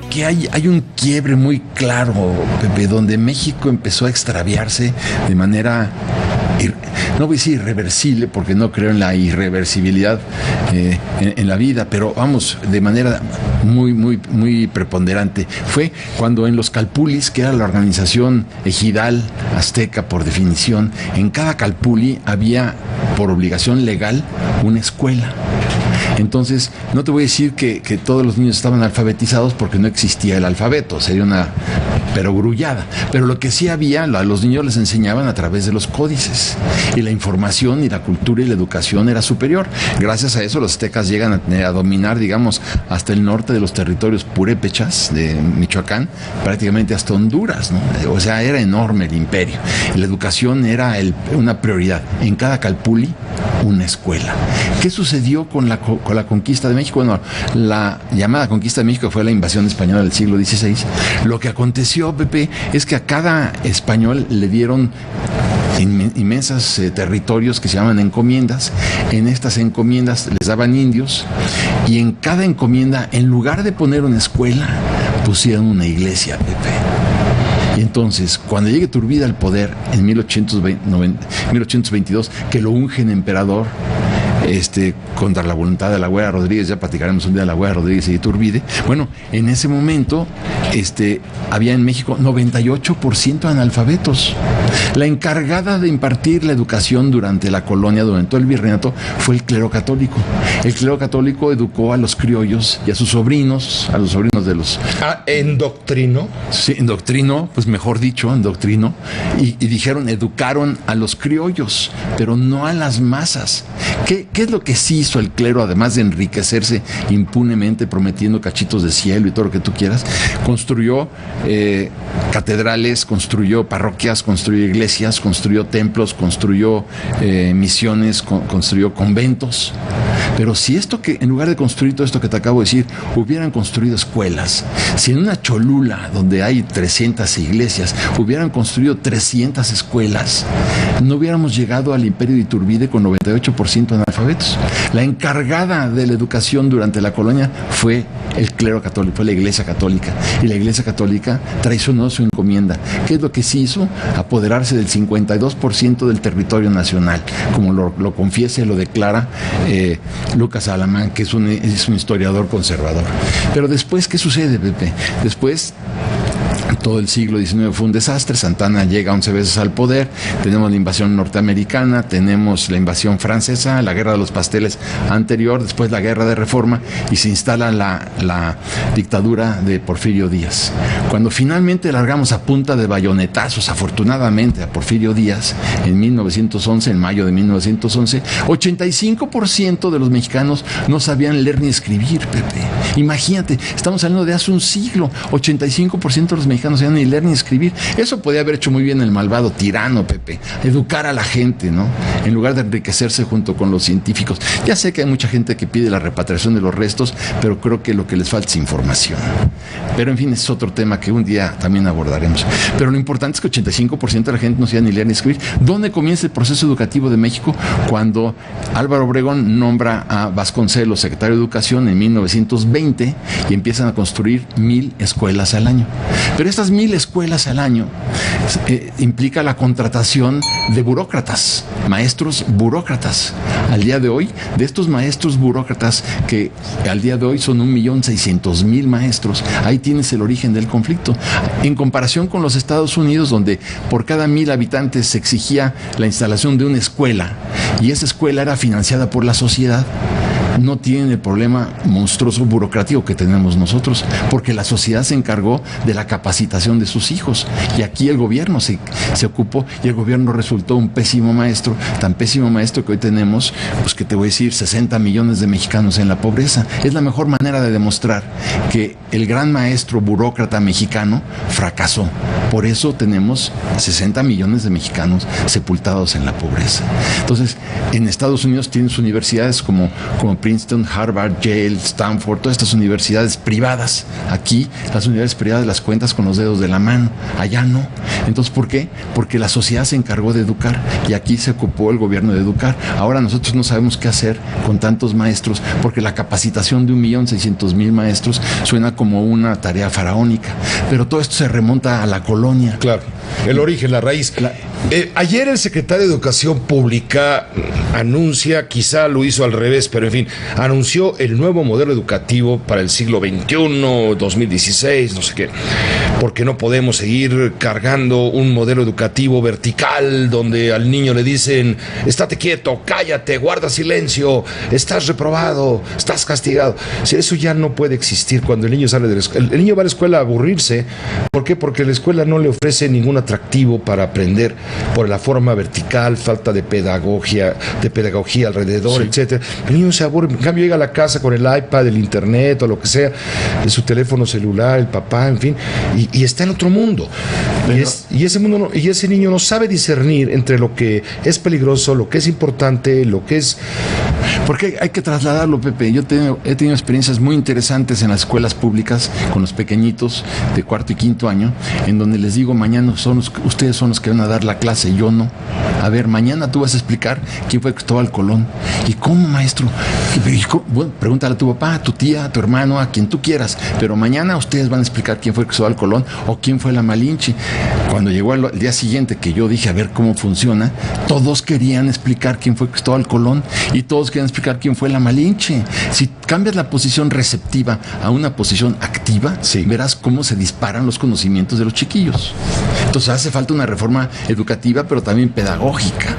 que hay un quiebre muy claro, Pepe, donde México empezó a extraviarse de manera, no voy a decir irreversible, porque no creo en la irreversibilidad en la vida, pero vamos, de manera muy preponderante. Fue cuando en los calpulis, que era la organización ejidal azteca por definición, en cada calpuli había, por obligación legal, una escuela. Entonces, no te voy a decir que todos los niños estaban alfabetizados, porque no existía el alfabeto, sería una perogrullada. Pero lo que sí había, a los niños les enseñaban a través de los códices. Y la información y la cultura y la educación era superior. Gracias a eso, los aztecas llegan a dominar, digamos, hasta el norte de los territorios purépechas de Michoacán, prácticamente hasta Honduras, ¿no? O sea, era enorme el imperio. La educación era una prioridad. En cada calpuli, una escuela. ¿Qué sucedió con la conquista de México? Bueno, la llamada conquista de México fue la invasión española del siglo XVI. Lo que aconteció, Pepe, es que a cada español le dieron inmensos territorios que se llaman encomiendas. En estas encomiendas les daban indios, y en cada encomienda, en lugar de poner una escuela, pusieron una iglesia, Pepe. Y entonces, cuando llegue Iturbide al poder en 1822, que lo ungen emperador, contra la voluntad de la Güera Rodríguez, ya platicaremos un día de la Güera Rodríguez y Iturbide. Bueno, en ese momento había en México 98% analfabetos. La encargada de impartir la educación durante la colonia, durante todo el virreinato, fue el clero católico. El clero católico educó a los criollos y a sus sobrinos, a los sobrinos de los... ¿Endoctrinó? Sí, endoctrinó, pues mejor dicho, endoctrinó. Y educaron a los criollos, pero no a las masas. ¿Qué es lo que sí hizo el clero, además de enriquecerse impunemente prometiendo cachitos de cielo y todo lo que tú quieras? Construyó catedrales, construyó parroquias, construyó iglesias, construyó templos, construyó misiones, construyó conventos. Pero si en lugar de construir todo esto que te acabo de decir, hubieran construido escuelas, si en una Cholula, donde hay 300 iglesias, hubieran construido 300 escuelas, no hubiéramos llegado al imperio de Iturbide con 98% de analfabetos. La encargada de la educación durante la colonia fue el clero católico, fue la iglesia católica. Y la iglesia católica traicionó su encomienda. ¿Qué es lo que sí hizo? Apoderarse del 52% del territorio nacional, como lo confiesa y lo declara Lucas Alamán, que es un historiador conservador. Pero después, ¿qué sucede, Pepe? Después, todo el siglo XIX fue un desastre. Santana llega 11 veces al poder. Tenemos la invasión norteamericana, tenemos la invasión francesa, la guerra de los pasteles anterior, después la guerra de reforma, y se instala la dictadura de Porfirio Díaz. Cuando finalmente largamos a punta de bayonetazos, afortunadamente, a Porfirio Díaz en 1911, en mayo de 1911, 85% de los mexicanos no sabían leer ni escribir, Pepe. Imagínate, estamos hablando de hace un siglo. 85% de los mexicanos no sabían ni leer ni escribir. Eso podía haber hecho muy bien el malvado tirano, Pepe, educar a la gente, ¿no? En lugar de enriquecerse junto con los científicos. Ya sé que hay mucha gente que pide la repatriación de los restos, pero creo que lo que les falta es información. Pero en fin, es otro tema que un día también abordaremos. Pero lo importante es que 85% de la gente no sabía ni leer ni escribir. ¿Dónde comienza el proceso educativo de México? Cuando Álvaro Obregón nombra a Vasconcelos secretario de Educación en 1920 y empiezan a construir 1000 escuelas al año. Pero estas 1000 escuelas al año implica la contratación de burócratas, maestros burócratas. Al día de hoy, de estos maestros burócratas, que al día de hoy son 1.600.000 maestros, ahí tienes el origen del conflicto. En comparación con los Estados Unidos, donde por cada 1000 habitantes se exigía la instalación de una escuela, y esa escuela era financiada por la sociedad, no tienen el problema monstruoso burocrático que tenemos nosotros, porque la sociedad se encargó de la capacitación de sus hijos, y aquí el gobierno se ocupó, y el gobierno resultó un pésimo maestro, tan pésimo maestro que hoy tenemos, pues que te voy a decir, 60 millones de mexicanos en la pobreza. Es la mejor manera de demostrar que el gran maestro burócrata mexicano fracasó. Por eso tenemos 60 millones de mexicanos sepultados en la pobreza. Entonces, en Estados Unidos tienes universidades como Princeton, Harvard, Yale, Stanford, todas estas universidades privadas. Aquí las universidades privadas las cuentas con los dedos de la mano, allá no. Entonces, ¿por qué? Porque la sociedad se encargó de educar y aquí se ocupó el gobierno de educar. Ahora nosotros no sabemos qué hacer con tantos maestros porque la capacitación de 1.600.000 maestros suena como una tarea faraónica. Pero todo esto se remonta a la colonia. Claro, el origen, la raíz. Ayer el secretario de Educación Pública anuncia, quizá lo hizo al revés, pero en fin, anunció el nuevo modelo educativo para el siglo XXI, 2016, no sé qué, porque no podemos seguir cargando un modelo educativo vertical donde al niño le dicen, estate quieto, cállate, guarda silencio, estás reprobado, estás castigado. Si eso ya no puede existir cuando el niño sale de la escuela. El niño va a la escuela a aburrirse. ¿Por qué? Porque la escuela no le ofrece ningún atractivo para aprender por la forma vertical, falta de pedagogía alrededor, sí, etcétera. El niño se aburre, en cambio llega a la casa con el iPad, el internet o lo que sea, de su teléfono celular, el papá, en fin, y está en otro mundo. Y ese niño no sabe discernir entre lo que es peligroso, lo que es importante, lo que es... Porque hay que trasladarlo, Pepe. Yo he tenido experiencias muy interesantes en las escuelas públicas con los pequeñitos de cuarto y quinto año, en donde les digo, mañana ustedes son los que van a dar la clase, yo no. A ver, mañana tú vas a explicar quién fue Cristóbal Colón. ¿Y cómo, maestro? Bueno, pregúntale a tu papá, a tu tía, a tu hermano, a quien tú quieras. Pero mañana ustedes van a explicar quién fue Cristóbal Colón o quién fue la Malinche. Cuando llegó el día siguiente que yo dije a ver cómo funciona, todos querían explicar quién fue Cristóbal Colón y todos querían explicar quién fue la Malinche. Si cambias la posición receptiva a una posición activa, sí, verás cómo se disparan los conocimientos de los chiquillos. Entonces hace falta una reforma educativa, pero también pedagógica.